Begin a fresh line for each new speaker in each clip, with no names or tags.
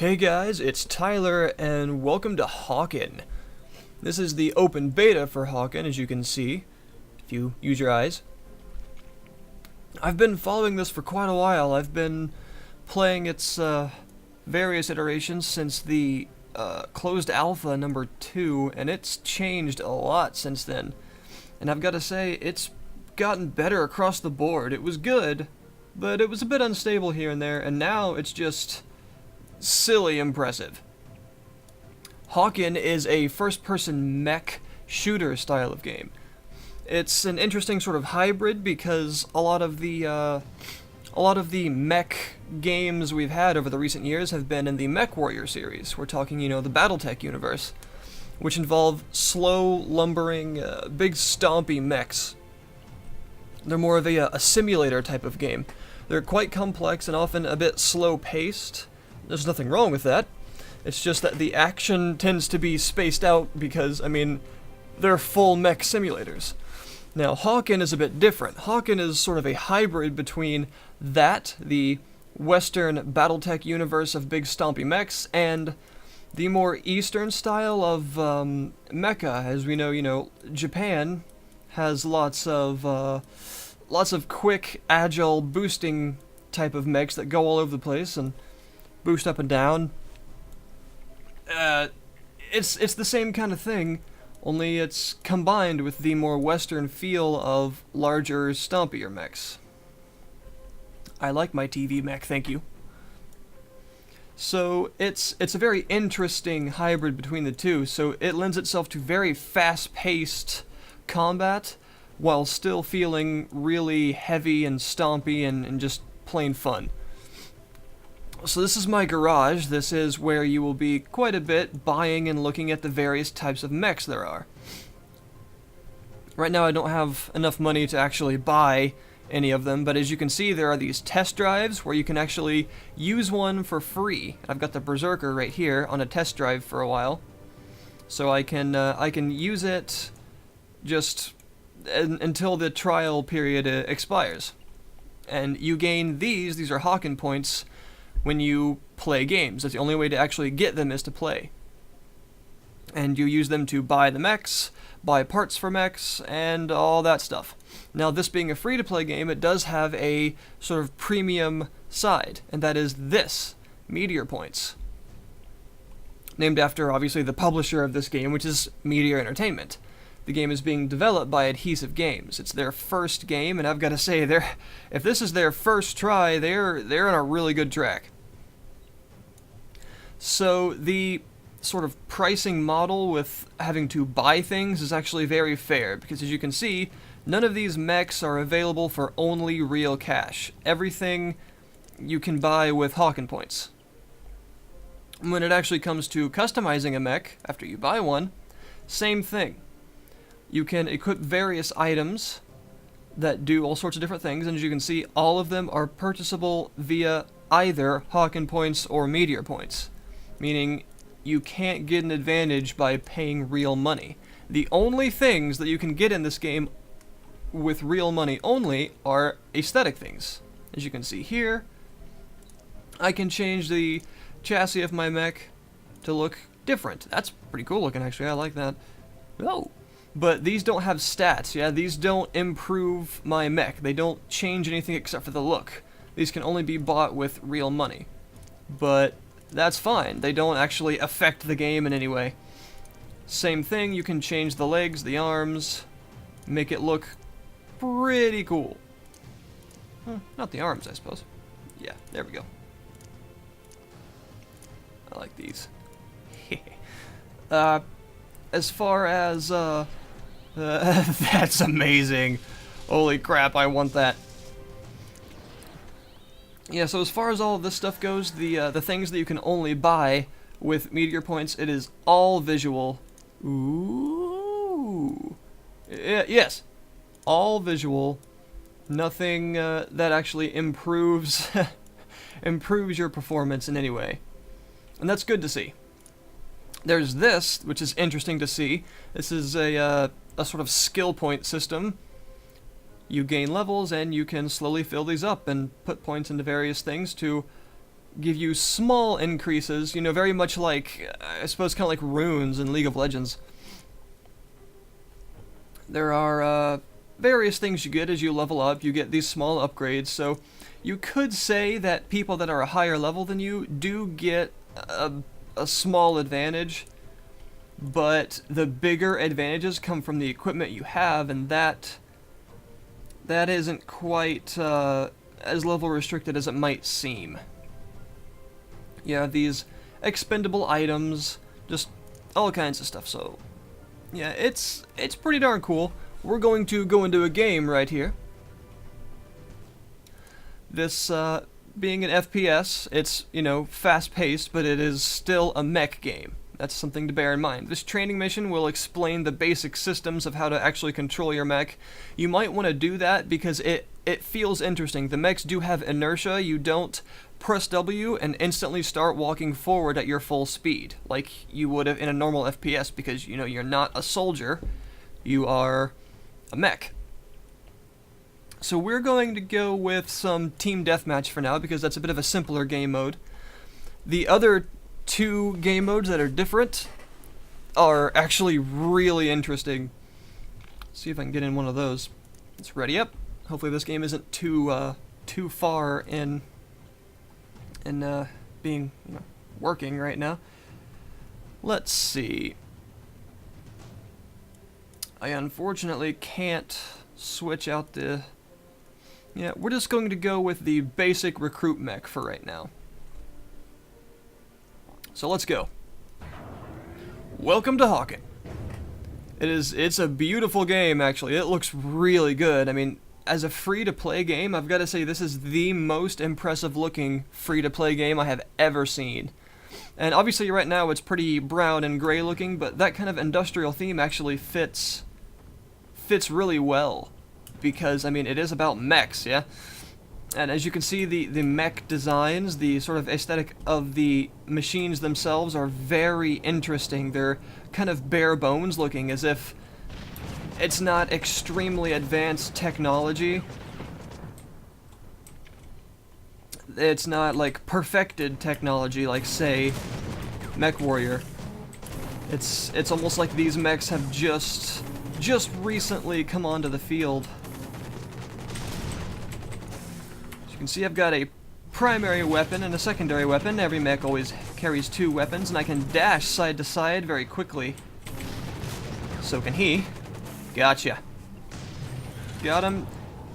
Hey guys, it's Tyler, and welcome to Hawken. This is the open beta for Hawken, as you can see, if you use your eyes. I've been following this for quite a while. I've been playing its various iterations since the closed alpha number 2, and it's changed a lot since then. And I've got to say, it's gotten better across the board. It was good, but it was a bit unstable here and there, and now it's just silly impressive. Hawken is a first-person mech shooter style of game. It's an interesting sort of hybrid because a lot of the mech games we've had over the recent years have been in the Mech Warrior series. We're talking, the BattleTech universe, which involve slow, lumbering, big stompy mechs. They're more of a simulator type of game. They're quite complex and often a bit slow-paced. There's nothing wrong with that. It's just that the action tends to be spaced out because, they're full mech simulators. Now, Hawken is a bit different. Hawken is sort of a hybrid between that, the Western BattleTech universe of big stompy mechs, and the more Eastern style of mecha. As we know, Japan has lots of quick, agile, boosting type of mechs that go all over the place and boost up and down. It's the same kind of thing, only it's combined with the more Western feel of larger, stompier mechs. I like my TV mech, thank you. So it's a very interesting hybrid between the two, so it lends itself to very fast-paced combat while still feeling really heavy and stompy and just plain fun. So this is my garage. This is where you will be quite a bit buying and looking at the various types of mechs there are. Right now I don't have enough money to actually buy any of them, but as you can see there are these test drives where you can actually use one for free. I've got the Berserker right here on a test drive for a while. So I can use it just until the trial period expires. And you gain these are Hawken points, when you play games. That's the only way to actually get them is to play. And you use them to buy the mechs, buy parts for mechs, and all that stuff. Now, this being a free-to-play game, it does have a sort of premium side, and that is this, Meteor Points. Named after, obviously, the publisher of this game, which is Meteor Entertainment. The game is being developed by Adhesive Games. It's their first game, and I've got to say, if this is their first try, they're on a really good track. So the sort of pricing model with having to buy things is actually very fair, because as you can see, none of these mechs are available for only real cash. Everything you can buy with Hawken points. When it actually comes to customizing a mech, after you buy one, same thing. You can equip various items that do all sorts of different things, and as you can see, all of them are purchasable via either Hawken points or Meteor points, meaning you can't get an advantage by paying real money. The only things that you can get in this game with real money only are aesthetic things. As you can see here, I can change the chassis of my mech to look different. That's pretty cool looking, actually. I like that. Oh. But these don't have stats, yeah? These don't improve my mech. They don't change anything except for the look. These can only be bought with real money. But that's fine. They don't actually affect the game in any way. Same thing, you can change the legs, the arms, make it look pretty cool. Not the arms, I suppose. Yeah, there we go. I like these. As far as, that's amazing. Holy crap, I want that. Yeah, so as far as all of this stuff goes, the things that you can only buy with Meteor Points, it is all visual. Ooh. Yes. All visual. Nothing that actually improves improves your performance in any way. And that's good to see. There's this, which is interesting to see. This is a sort of skill point system. You gain levels, and you can slowly fill these up and put points into various things to give you small increases, you know, very much like, I suppose, kind of like runes in League of Legends. There are various things you get as you level up. You get these small upgrades, so you could say that people that are a higher level than you do get a small advantage, but the bigger advantages come from the equipment you have, and that isn't quite as level restricted as it might seem. You have these expendable items, just all kinds of stuff, so yeah, it's pretty darn cool. We're going to go into a game right here. This being an FPS, it's, you know, fast-paced, but it is still a mech game. That's something to bear in mind. This training mission will explain the basic systems of how to actually control your mech. You might want to do that because it feels interesting. The mechs do have inertia. You don't press W and instantly start walking forward at your full speed, like you would have in a normal FPS, because, you know, you're not a soldier, you are a mech. So we're going to go with some team deathmatch for now, because that's a bit of a simpler game mode. The other two game modes that are different are actually really interesting. Let's see if I can get in one of those. It's ready up. Hopefully this game isn't too far in being, you know, working right now. Let's see. I unfortunately can't switch out the... Yeah, we're just going to go with the basic recruit mech for right now. So let's go. Welcome to Hawken. It's a beautiful game, actually. It looks really good. I mean, as a free-to-play game, I've got to say this is the most impressive-looking free-to-play game I have ever seen. And obviously right now it's pretty brown and gray-looking, but that kind of industrial theme actually fits really well. Because, I mean, it is about mechs, yeah? And as you can see, the mech designs, the sort of aesthetic of the machines themselves are very interesting. They're kind of bare bones looking, as if it's not extremely advanced technology. It's not like perfected technology like, say, Mech Warrior. It's almost like these mechs have just recently come onto the field. As you can see, I've got a primary weapon and a secondary weapon. Every mech always carries two weapons, and I can dash side to side very quickly. So can he. Gotcha. Got him.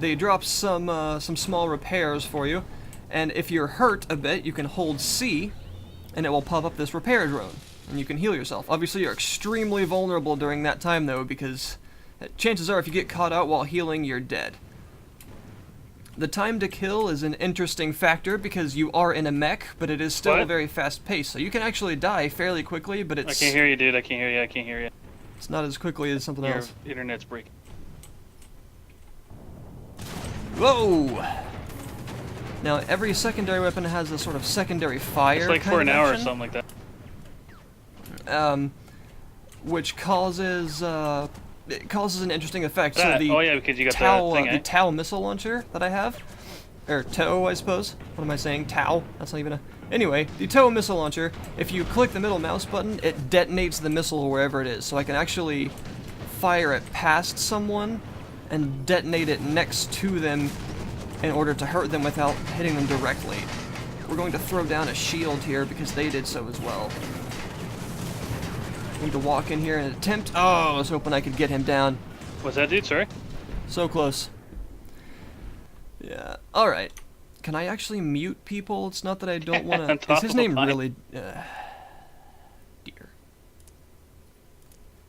They drop some small repairs for you, and if you're hurt a bit, you can hold C, and it will pop up this repair drone, and you can heal yourself. Obviously, you're extremely vulnerable during that time, though, because chances are if you get caught out while healing, you're dead. The time to kill is an interesting factor because you are in a mech, but it is still very fast-paced, so you can actually die fairly quickly, but it's...
I can't hear you, dude. I can't hear you. I can't hear you.
It's not as quickly as something else.
Your internet's breaking.
Whoa! Now, every secondary weapon has a sort of secondary fire.
It's like for an hour or something like that.
Which causes it causes an interesting effect.
That,
so the
oh yeah, because you got
Tau,
the thing,
the Tau missile launcher that I have, or Tau, I suppose. What am I saying? Tau? That's not even a... Anyway, the Tau missile launcher, if you click the middle mouse button, it detonates the missile wherever it is. So I can actually fire it past someone and detonate it next to them in order to hurt them without hitting them directly. We're going to throw down a shield here because they did so as well. I'm going to walk in here and attempt... Oh, I was hoping I could get him down.
What's that, dude? Sorry?
So close. Yeah, alright. Can I actually mute people? It's not that I don't want to... Is his name really... Dear.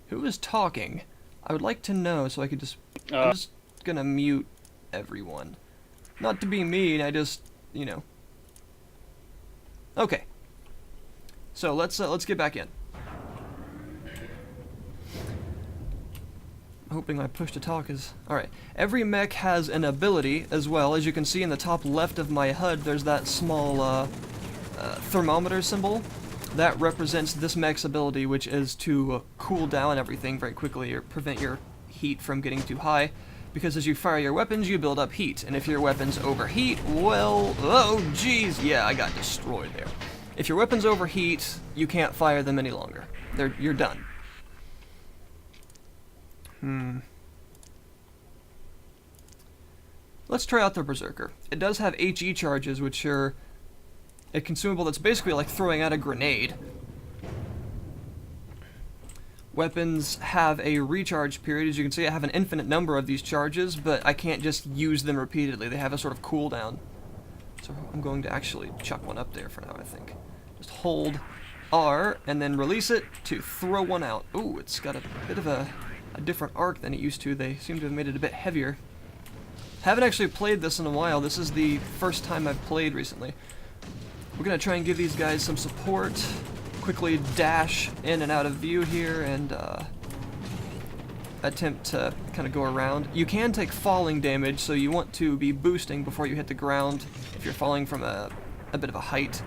Who is talking? I would like to know so I could just... I'm just gonna mute everyone. Not to be mean, I just... you know... Okay. So, let's get back in. Hoping my push to talk is... Alright. Every mech has an ability as well. As you can see in the top left of my HUD, there's that small thermometer symbol. That represents this mech's ability, which is to cool down everything very quickly or prevent your heat from getting too high. because as you fire your weapons, you build up heat, and if your weapons overheat, well, oh geez, yeah, I got destroyed there. If your weapons overheat, you can't fire them any longer. You're done. Let's try out the Berserker. It does have HE charges, which are a consumable that's basically like throwing out a grenade. Weapons have a recharge period. As you can see, I have an infinite number of these charges, but I can't just use them repeatedly. They have a sort of cooldown. So I'm going to actually chuck one up there for now, I think. Just hold R and then release it to throw one out. Ooh, it's got a bit of a different arc than it used to. They seem to have made it a bit heavier. Haven't actually played this in a while. This is the first time I've played recently. We're going to try and give these guys some support. Quickly dash in and out of view here and attempt to kind of go around. You can take falling damage, so you want to be boosting before you hit the ground if you're falling from a bit of a height.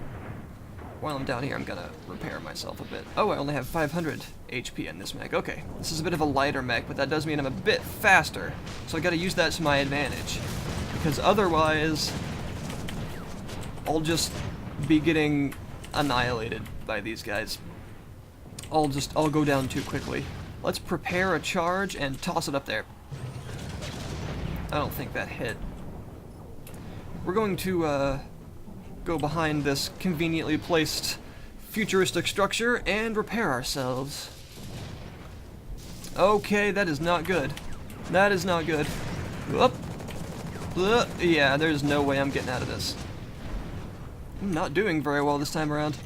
While I'm down here, I'm going to repair myself a bit. Oh, I only have 500 HP in this mech. Okay, this is a bit of a lighter mech, but that does mean I'm a bit faster, so I got to use that to my advantage. Because otherwise, I'll just be getting annihilated by these guys. I'll go down too quickly. Let's prepare a charge and toss it up there. I don't think that hit. We're going to go behind this conveniently placed futuristic structure and repair ourselves. Okay, that is not good. That is not good. Whoop. Yeah, there's no way I'm getting out of this. I'm not doing very well this time around.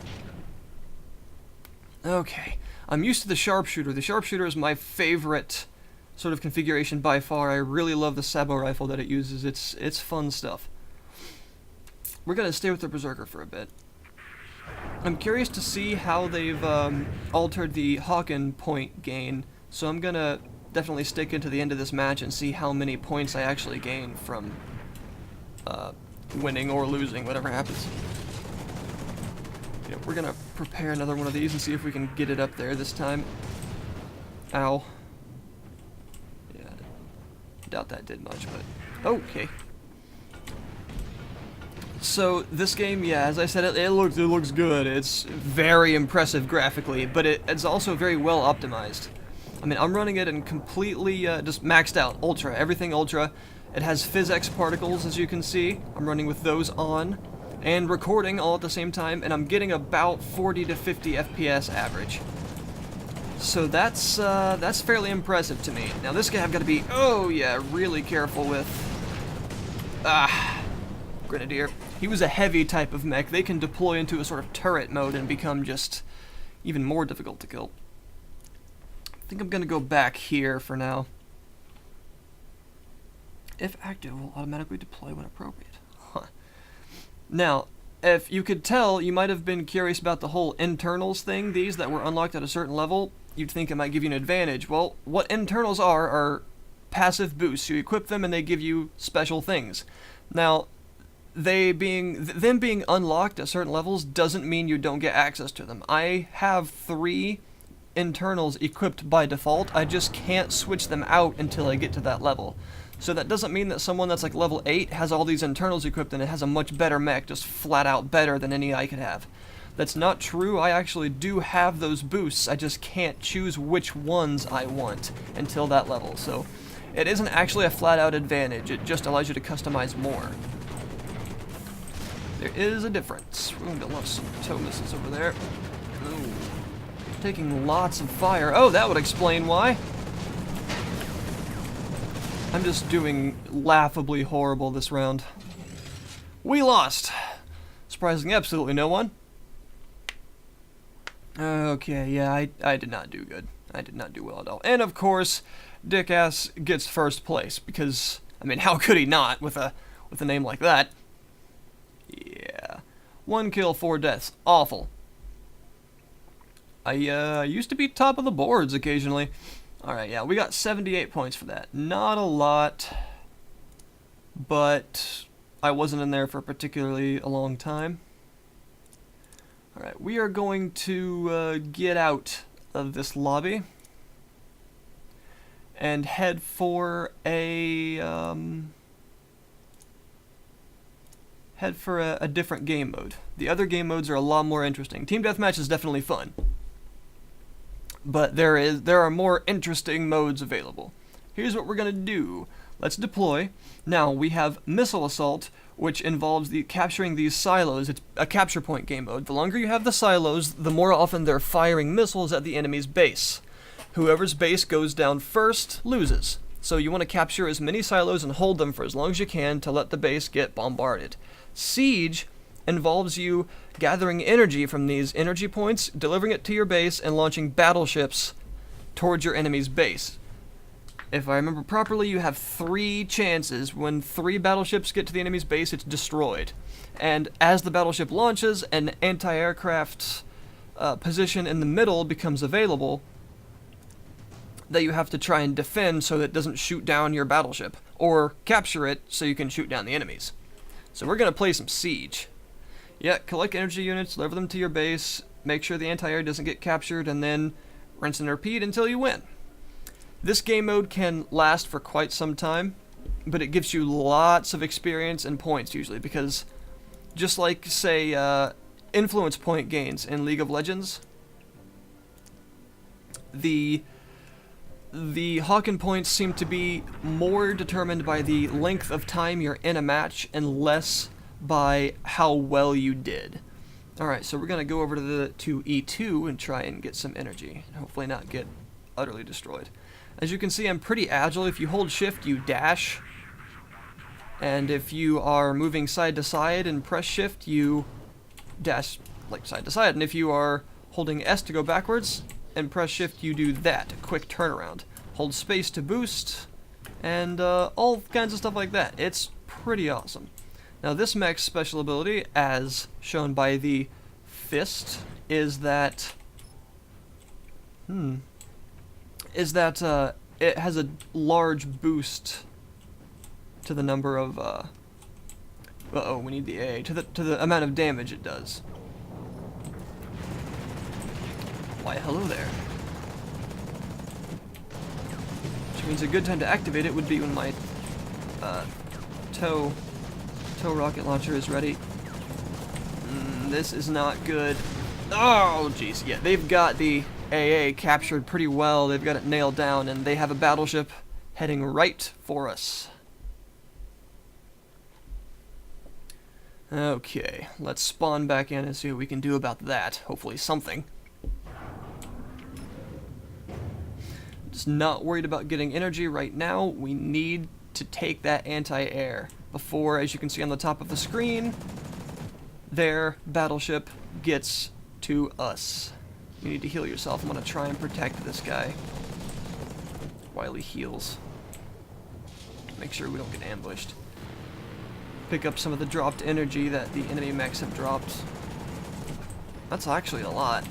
Okay, I'm used to the sharpshooter. The sharpshooter is my favorite sort of configuration by far. I really love the sabot rifle that it uses. It's fun stuff. We're gonna stay with the Berserker for a bit. I'm curious to see how they've altered the Hawken point gain, so I'm gonna definitely stick into the end of this match and see how many points I actually gain from winning or losing, whatever happens. Yeah, we're gonna prepare another one of these and see if we can get it up there this time. Ow. Yeah, doubt that did much, but okay. So this game, yeah, as I said, it looks good. It's very impressive graphically, but it's also very well optimized. I mean, I'm running it in completely just maxed out, ultra, everything ultra. It has physics particles, as you can see. I'm running with those on, and recording all at the same time, and I'm getting about 40 to 50 FPS average. So that's fairly impressive to me. Now this guy I've got to be, oh yeah, really careful with. Grenadier. He was a heavy type of mech. They can deploy into a sort of turret mode and become just even more difficult to kill. I think I'm gonna go back here for now. If active, will automatically deploy when appropriate. Huh. Now, if you could tell, you might have been curious about the whole internals thing, these that were unlocked at a certain level. You'd think it might give you an advantage. Well, what internals are passive boosts. You equip them and they give you special things. Now, them being unlocked at certain levels doesn't mean you don't get access to them. I have 3 internals equipped by default. I just can't switch them out until I get to that level. So that doesn't mean that someone that's like level 8 has all these internals equipped and it has a much better mech, just flat out better than any I could have. That's not true. I actually do have those boosts. I just can't choose which ones I want until that level. So it isn't actually a flat out advantage. It just allows you to customize more. There is a difference. We're going to launch some tow missiles over there. Ooh. Taking lots of fire. Oh, that would explain why. I'm just doing laughably horrible this round. We lost. Surprising absolutely no one. Okay, yeah, I did not do good. I did not do well at all. And of course, Dickass gets first place because, I mean, how could he not with a name like that? Yeah. 1 kill, 4 deaths. Awful. I used to be top of the boards occasionally. Alright, yeah, we got 78 points for that. Not a lot, but I wasn't in there for particularly a long time. Alright, we are going to get out of this lobby. and head for a different game mode. The other game modes are a lot more interesting. Team Deathmatch is definitely fun, but there are more interesting modes available. Here's what we're gonna do. Let's deploy. Now we have Missile Assault, which involves capturing these silos. It's a capture point game mode. The longer you have the silos, the more often they're firing missiles at the enemy's base. Whoever's base goes down first loses. So you want to capture as many silos and hold them for as long as you can to let the base get bombarded. Siege involves you gathering energy from these energy points, delivering it to your base, and launching battleships towards your enemy's base. If I remember properly, you have 3 chances. When 3 battleships get to the enemy's base, it's destroyed. And as the battleship launches, an anti-aircraft position in the middle becomes available that you have to try and defend so that it doesn't shoot down your battleship, or capture it so you can shoot down the enemies. So we're going to play some Siege. Yeah, collect energy units, deliver them to your base, make sure the anti-air doesn't get captured, and then rinse and repeat until you win. This game mode can last for quite some time, but it gives you lots of experience and points usually, because just like, say, influence point gains in League of Legends, the Hawken points seem to be more determined by the length of time you're in a match and less by how well you did. Alright, so we're going to go over to E2 and try and get some energy, and hopefully not get utterly destroyed. As you can see, I'm pretty agile. If you hold shift, you dash, and if you are moving side to side and press shift, you dash like side to side, and if you are holding S to go backwards and press shift, you do that, a quick turnaround. Hold space to boost, and all kinds of stuff like that. It's pretty awesome. Now this mech's special ability, as shown by the fist, is that it has a large boost to the number of we need the A, to the amount of damage it does. Why, hello there. Which means a good time to activate it would be when my tow rocket launcher is ready. This is not good. Oh, jeez. Yeah, they've got the AA captured pretty well. They've got it nailed down, and they have a battleship heading right for us. Okay, let's spawn back in and see what we can do about that. Hopefully something. Just not worried about getting energy right now. We need to take that anti-air before, as you can see on the top of the screen, their battleship gets to us. You need to heal yourself. I'm going to try and protect this guy while he heals. Make sure we don't get ambushed. Pick up some of the dropped energy that the enemy mechs have dropped. That's actually a lot.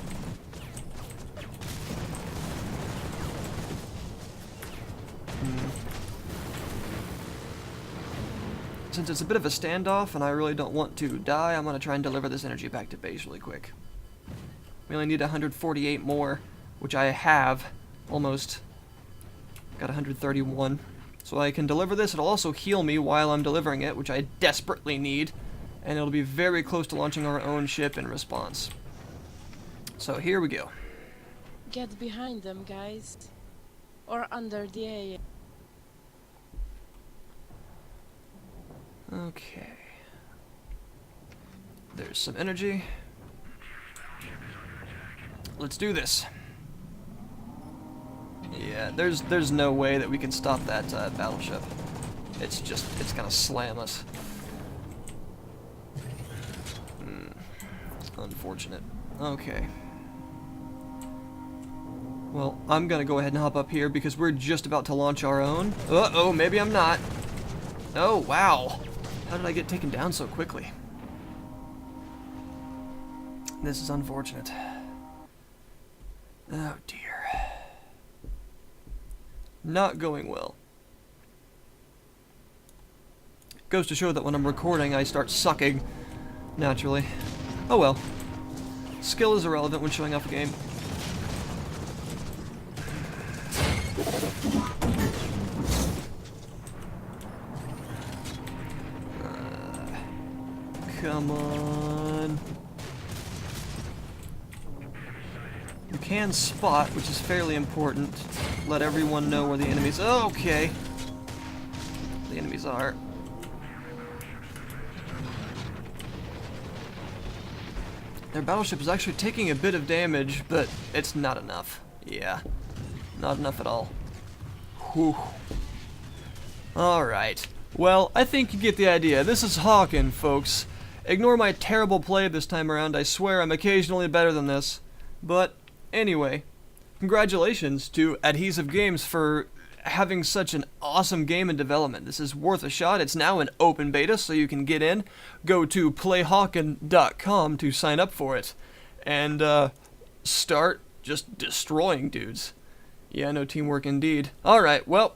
Since it's a bit of a standoff and I really don't want to die, I'm going to try and deliver this energy back to base really quick. We only need 148 more, which I have almost. Got 131. So I can deliver this. It'll also heal me while I'm delivering it, which I desperately need. And it'll be very close to launching our own ship in response. So here we go.
Get behind them, guys. Or under the A.
Okay. There's some energy. Let's do this. Yeah, there's no way that we can stop that battleship. It's gonna slam us. Unfortunate. Okay. Well, I'm gonna go ahead and hop up here because we're just about to launch our own. Uh-oh, maybe I'm not. Oh, wow. How did I get taken down so quickly? This is unfortunate. Oh, dear. Not going well. Goes to show that when I'm recording, I start sucking naturally. Oh well. Skill is irrelevant when showing off a game. Come on. You can spot, which is fairly important. Let everyone know where the enemies... Oh, okay. The enemies are. Their battleship is actually taking a bit of damage, but it's not enough. Yeah, not enough at all. Whew. Alright. Well, I think you get the idea. This is Hawken, folks. Ignore my terrible play this time around. I swear I'm occasionally better than this. But, anyway, congratulations to Adhesive Games for having such an awesome game in development. This is worth a shot. It's now in open beta, so you can get in. Go to playhawken.com to sign up for it. And, start just destroying dudes. Yeah, no teamwork indeed. Alright, well,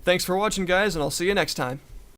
thanks for watching, guys, and I'll see you next time.